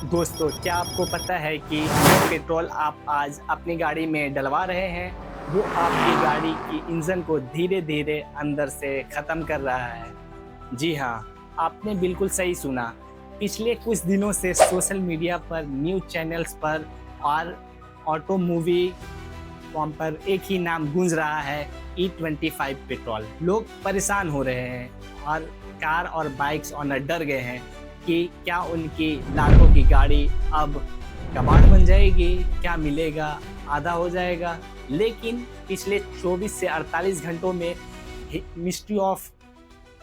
दोस्तों, क्या आपको पता है कि जो पेट्रोल आप आज अपनी गाड़ी में डलवा रहे हैं, वो आपकी गाड़ी की इंजन को धीरे-धीरे अंदर से ख़त्म कर रहा है। जी हाँ, आपने बिल्कुल सही सुना। पिछले कुछ दिनों से सोशल मीडिया पर, न्यूज़ चैनल्स पर और ऑटो मूवी फॉर्म पर एक ही नाम गूंज रहा है, E25 पेट्रोल। लोग परेशान हो रहे हैं और कार और बाइक्स ओनर डर गए हैं कि क्या उनकी लाखों की गाड़ी अब कबाड़ बन जाएगी, क्या मिलेगा, आधा हो जाएगा। लेकिन पिछले 24 से 48 घंटों में मिनिस्ट्री ऑफ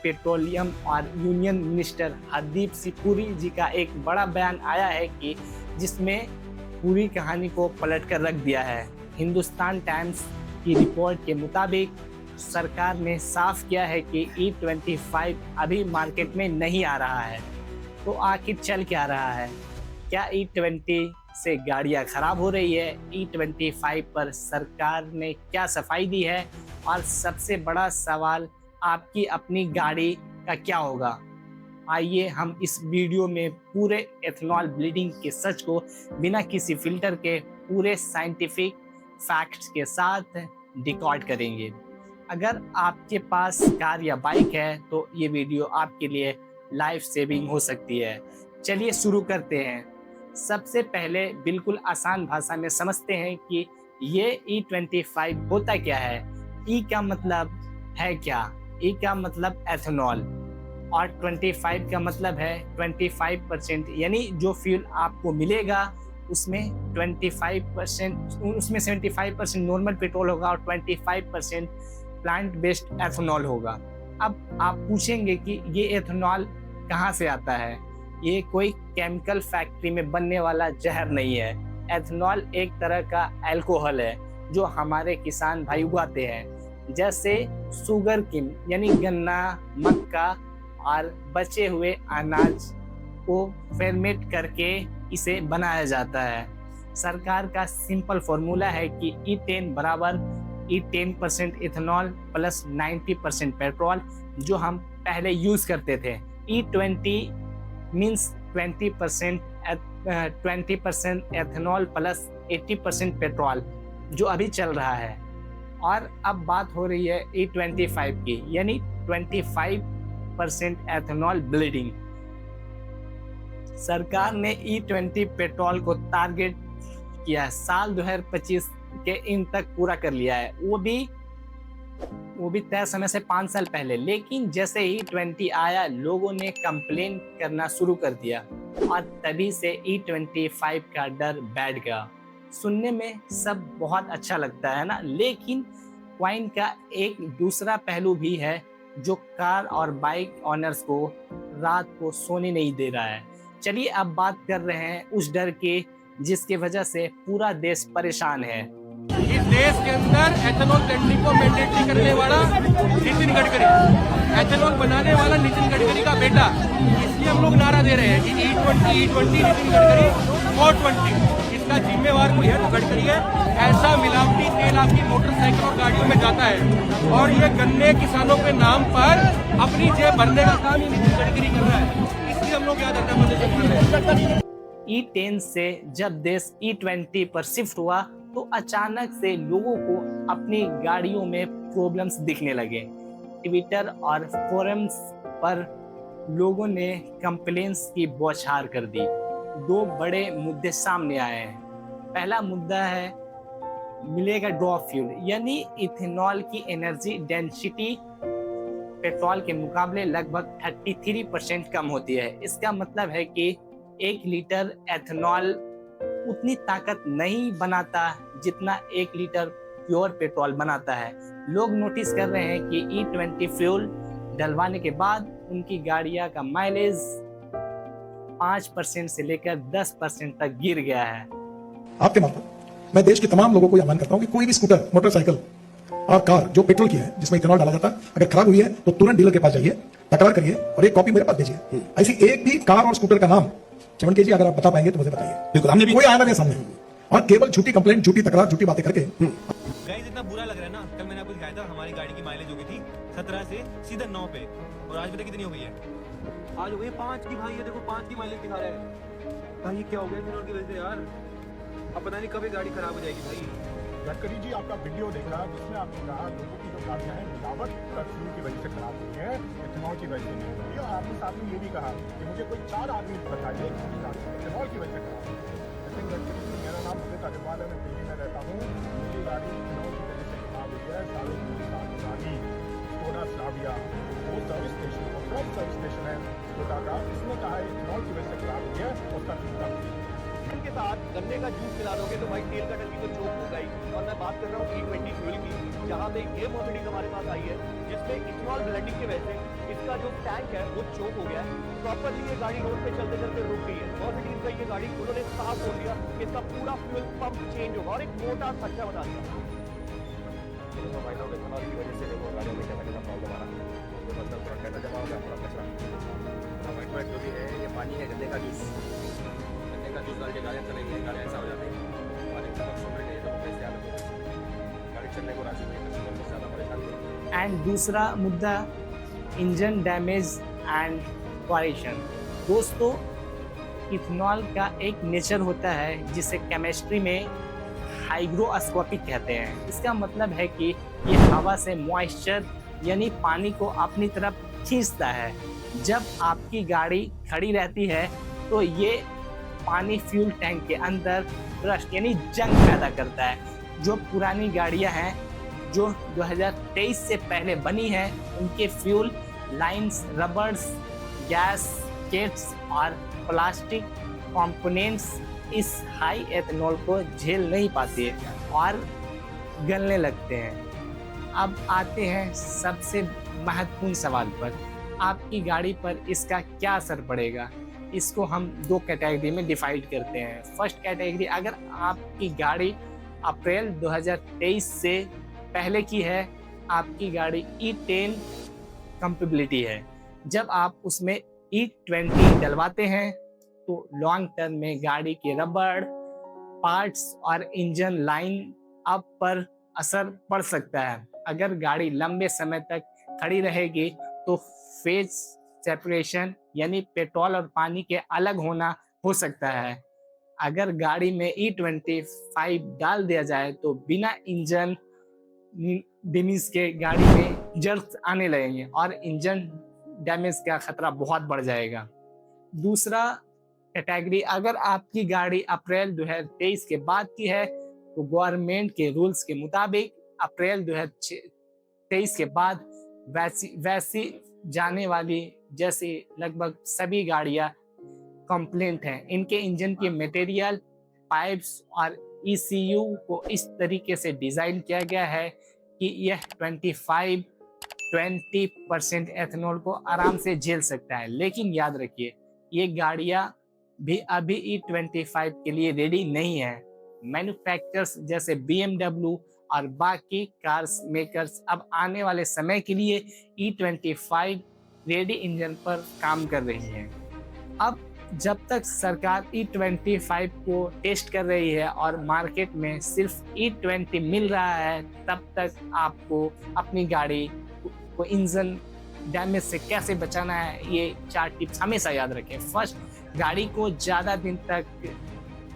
पेट्रोलियम और यूनियन मिनिस्टर हरदीप सिंह पुरी जी का एक बड़ा बयान आया है कि जिसमें पूरी कहानी को पलट कर रख दिया है। हिंदुस्तान टाइम्स की रिपोर्ट के मुताबिक सरकार ने साफ किया है कि E25 अभी मार्केट में नहीं आ रहा है। तो आखिर चल क्या रहा है? क्या E20 से गाड़ियां खराब हो रही है? E25 पर सरकार ने क्या सफाई दी है? और सबसे बड़ा सवाल, आपकी अपनी गाड़ी का क्या होगा? आइए हम इस वीडियो में पूरे एथनॉल ब्लीडिंग के सच को बिना किसी फिल्टर के पूरे साइंटिफिक फैक्ट्स के साथ डिकॉड करेंगे। अगर आपके पास कार या बाइक है तो ये वीडियो आपके लिए लाइफ सेविंग हो सकती है। चलिए शुरू करते हैं। सबसे पहले बिल्कुल आसान भाषा में समझते हैं कि ये E25 होता क्या है। E का मतलब है क्या? E का मतलब एथनॉल और 25 का मतलब है 25%, यानी जो फ्यूल आपको मिलेगा उसमें 25%, उसमें 75% नॉर्मल पेट्रोल होगा और 25% प्लांट बेस्ड एथनॉल होगा। अब आप पूछेंगे कि ये एथनॉल कहाँ से आता है? ये कोई केमिकल फैक्ट्री में बनने वाला जहर नहीं है। एथनॉल एक तरह का अल्कोहल है जो हमारे किसान भाई उगाते हैं। जैसे शुगर केन यानी गन्ना, मक्का और बचे हुए अनाज को फर्मेंट करके इसे बनाया जाता है। सरकार का सिंपल फॉर्मूला है कि E10 बराबर E10% इथेनॉल प्लस 90% पेट्रोल, जो हम पहले यूज करते थे। E20 means 20% ethanol plus 80% petrol, जो अभी चल रहा है। और अब बात हो रही है E25 की, यानी 25% एथेनॉल ब्लीडिंग। सरकार ने E20 पेट्रोल को टारगेट किया है, साल 2025 के इन तक पूरा कर लिया है। वो भी तय समय से 5 साल पहले। लेकिन जैसे ही E20 आया, लोगों ने कंप्लेन करना शुरू कर दिया और तभी से E25 का डर बैठ गया। सुनने में सब बहुत अच्छा लगता है ना, लेकिन क्वाइन का एक दूसरा पहलू भी है जो कार और बाइक ऑनर्स को रात को सोने नहीं दे रहा है। चलिए अब बात कर रहे हैं उस डर की जिसकी वजह से पूरा देश परेशान है। इस देश के अंदर एथेनॉल ब्लेंडिंग को मैंडेटरी करने वाला नितिन गडकरी, एथेनॉल बनाने वाला नितिन गडकरी का बेटा। इसलिए हम लोग नारा दे रहे हैं कि E20 नितिन गडकरी 420। इसका जिम्मेवार कोई है तो गडकरी है। ऐसा मिलावटी तेल आपकी मोटरसाइकिल और गाड़ियों में जाता है और ये गन्ने किसानों के नाम पर अपनी जेब भरने का काम ही नितिन गडकरी कर रहा है। इसलिए हम लोग याद रखना है। E10 से जब देश E20 पर शिफ्ट हुआ तो अचानक से लोगों को अपनी गाड़ियों में प्रॉब्लम्स दिखने लगे। ट्विटर और फोरम्स पर लोगों ने कंप्लेंट्स की बौछार कर दी। दो बड़े मुद्दे सामने आए हैं। पहला मुद्दा है मिलेगा ड्रॉप फ्यूल, यानी इथेनॉल की एनर्जी डेंसिटी पेट्रोल के मुकाबले लगभग 33% कम होती है। इसका मतलब है कि 1 लीटर एथेनॉल उतनी ताकत नहीं बनाता जितना 1 लीटर प्योर पेट्रोल बनाता है। लोग नोटिस कर रहे हैं कि E20 फ्यूल डलवाने के बाद उनकी गाड़ियां का माइलेज 5% से लेकर 10% तक गिर गया है। आपके मार्फत मैं देश के तमाम लोगों को यह आह्वान करता हूं कि कोई भी स्कूटर, मोटरसाइकिल और कार जो पेट्रोल की है, जिसमें इथेनॉल डाला जाता है, अगर खराब हुई है तो तुरंत डीलर के पास जाइए, तकरार करिए और एक कॉपी मेरे पास भेजिए। ऐसी एक भी कार और स्कूटर का नाम चमन के जी अगर आप बता पाएंगे तो मुझे बताइए। बिल्कुल, हमने भी कोई आया नहीं सामने। और केवल झूठी कंप्लेंट, झूठी तकरार, झूठी बातें करके गाइस इतना बुरा लग रहा है ना। कल मैंने आपको दिखाया था हमारी गाड़ी की माइलेज हो गई थी 17 से सीधा 9 पे, और आज पता कितनी हो गई है? आज हो गई 5 की। भाई ये देखो 5 की माइलेज दिखा रहा है। भाई ये क्या हो गया इथेनॉल की वजह से यार, अब पता नहीं कब ये गाड़ी खराब हो जाएगी भाई। गडकरी जी आपका वीडियो देखा जिसमें आपने कहा लोगों की जो गाड़ियां हैं मिलावट फ्यूल की वजह से खराब हुई है, इथेनॉल की वजह से नहीं हुई। और आपने साथ में ये भी कहा कि मुझे कोई 4 आदमी बताइए कि गाड़ी इथेनॉल की वजह से खराब हुई है। लेकिन गडकरी जी, मेरा नाम उदित अग्रवाल है, मैं दिल्ली में रहता हूँ। मेरी गाड़ी इथेनॉल की वजह से खराब हुई है। 3.5 साल पुरानी स्कोडा स्लाविया, वो सर्विस स्टेशन और फर्स्ट सर्विस स्टेशन है स्कोडा का, इसने कहा है इथेनॉल की वजह से खराब हुई है, उसका चूका के साथ गन्ने का जूस मिला दोगे तो भाई तेल का टंकी तो चोक होगा ही। और मैं बात कर रहा हूँ E20 फ्यूल की, जहाँ पे ये मर्सिडीज हमारे पास आई है जिसमें इथेनॉल ब्लेंडिंग की वजह से इसका जो टैंक है वो चोक हो गया है। प्रॉपरली ये गाड़ी रोड पे चलते चलते रुक गई है। मर्सिडीज का ये गाड़ी उन्होंने साफ बोल दिया कि इसका पूरा फ्यूल पंप चेंज होगा और एक मोटा खर्चा बता दिया। भाई लोग इथेनॉल की वजह से देखो गाड़ियों में क्या प्रॉब्लम आ रहा है, तो मतलब थोड़ा कहना जमा हो गया पूरा कचरा। वाइट जो भी है ये पानी है, गन्ने का जूस डाल के गाड़ियाँ चलेंगे, गाड़ियाँ ऐसा हो जाती है और एक तरफ सुन रही है तो कैसे हालत होगी, गाड़ी चलने को राजी नहीं है, कस्टमर को ज़्यादा परेशानी है। एंड दूसरा मुद्दा इंजन डैमेज एंड पॉल्यूशन। दोस्तों, इथेनॉल का एक नेचर होता है जिसे केमिस्ट्री में हाइग्रोस्कोपिक कहते हैं। इसका मतलब है कि ये हवा से मॉइस्चर यानी पानी को अपनी तरफ खींचता है। जब आपकी गाड़ी खड़ी रहती है तो ये पानी फ्यूल टैंक के अंदर रस्ट यानी जंग पैदा करता है। जो पुरानी गाड़ियां हैं जो 2023 से पहले बनी हैं, उनके fuel lines, rubbers, gas kits और प्लास्टिक कंपोनेंट्स इस हाई एथेनॉल को झेल नहीं पाते और गलने लगते हैं। अब आते हैं सबसे महत्वपूर्ण सवाल पर, आपकी गाड़ी पर इसका क्या असर पड़ेगा। इसको हम 2 कैटेगरी में डिवाइड करते हैं। फर्स्ट कैटेगरी, अगर आपकी गाड़ी अप्रैल 2023 से पहले की है, आपकी गाड़ी E10 कंपेबिलिटी है। जब आप उसमें E20 डलवाते हैं तो लॉन्ग टर्म में गाड़ी के रबड़ पार्ट्स और इंजन लाइन अप पर असर पड़ सकता है। अगर गाड़ी लंबे समय तक खड़ी रहेगी तो फेज सेपरेशन यानी पेट्रोल और पानी के अलग होना हो सकता है। अगर गाड़ी में E25 डाल दिया जाए तो बिना इंजन डैमेज के गाड़ी में जर्क आने लगेंगे और इंजन डैमेज का खतरा बहुत बढ़ जाएगा। दूसरा कैटेगरी, अगर आपकी गाड़ी अप्रैल 2023 के बाद की है तो गवर्नमेंट के रूल्स के मुताबिक अप्रैल 2023 के बाद वैसी जाने वाली जैसे लगभग सभी गाड़ियां कंप्लेंट हैं। इनके इंजन के मटेरियल, पाइप्स और ECU को इस तरीके से डिज़ाइन किया गया है कि यह 20% एथेनॉल को आराम से झेल सकता है। लेकिन याद रखिए, ये गाड़ियां भी अभी E25 के लिए रेडी नहीं है। मैन्युफैक्चरर्स जैसे BMW और बाकी कार्स मेकर्स अब आने वाले समय के लिए E25 रेडी इंजन पर काम कर रही है। अब जब तक सरकार E25 को टेस्ट कर रही है और मार्केट में सिर्फ E20 मिल रहा है, तब तक आपको अपनी गाड़ी को इंजन डैमेज से कैसे बचाना है, ये 4 टिप्स हमेशा याद रखें। फर्स्ट, गाड़ी को ज़्यादा दिन तक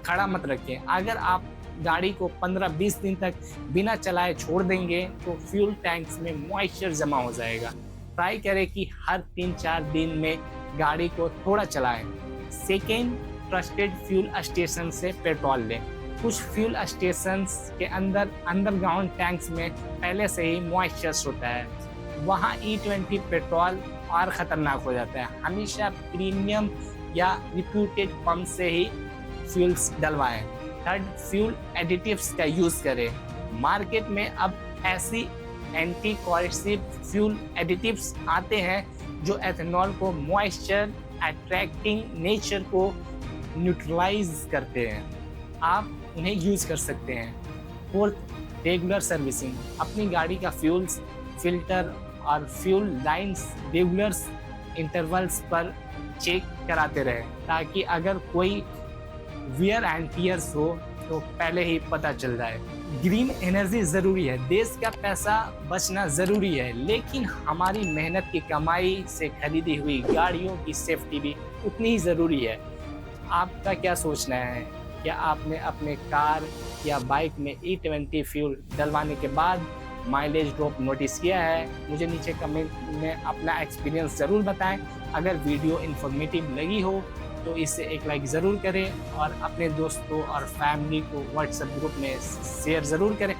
खड़ा मत रखें। अगर आप गाड़ी को 15-20 दिन तक बिना चलाए छोड़ देंगे तो फ्यूल टैंक्स में मॉइस्चर जमा हो जाएगा। ट्राई करें कि हर 3-4 दिन में गाड़ी को थोड़ा चलाएं। सेकेंड, ट्रस्टेड फ्यूल स्टेशन से पेट्रोल लें। कुछ फ्यूल स्टेशंस के अंदर अंडरग्राउंड टैंक्स में पहले से ही मॉइस्चर होता है, वहाँ E20 पेट्रोल और ख़तरनाक हो जाता है। हमेशा प्रीमियम या रिप्यूटेड पंप से ही फ्यूल्स डलवाएं। थर्ड, फ्यूल एडिटिव्स का यूज़ करें। मार्केट में अब ऐसी एंटी कोरेसिव फ्यूल एडिटिव्स आते हैं जो एथेनॉल को मॉइस्चर अट्रैक्टिंग नेचर को न्यूट्रलाइज करते हैं। आप उन्हें यूज़ कर सकते हैं। Fourth, regular servicing. अपनी गाड़ी का फ्यूल्स फिल्टर और फ्यूल लाइंस रेगुलर इंटरवल्स पर चेक कराते रहें, ताकि अगर कोई वियर एंड टीयर्स हो तो पहले ही पता चल जाए। ग्रीन एनर्जी ज़रूरी है, देश का पैसा बचना ज़रूरी है, लेकिन हमारी मेहनत की कमाई से खरीदी हुई गाड़ियों की सेफ्टी भी उतनी ही ज़रूरी है। आपका क्या सोचना है? क्या आपने अपने कार या बाइक में E20 फ्यूल डलवाने के बाद माइलेज ड्रॉप नोटिस किया है? मुझे नीचे कमेंट में अपना एक्सपीरियंस ज़रूर बताएं। अगर वीडियो इन्फॉर्मेटिव लगी हो तो इसे एक लाइक ज़रूर करें और अपने दोस्तों और फैमिली को व्हाट्सएप ग्रुप में शेयर ज़रूर करें।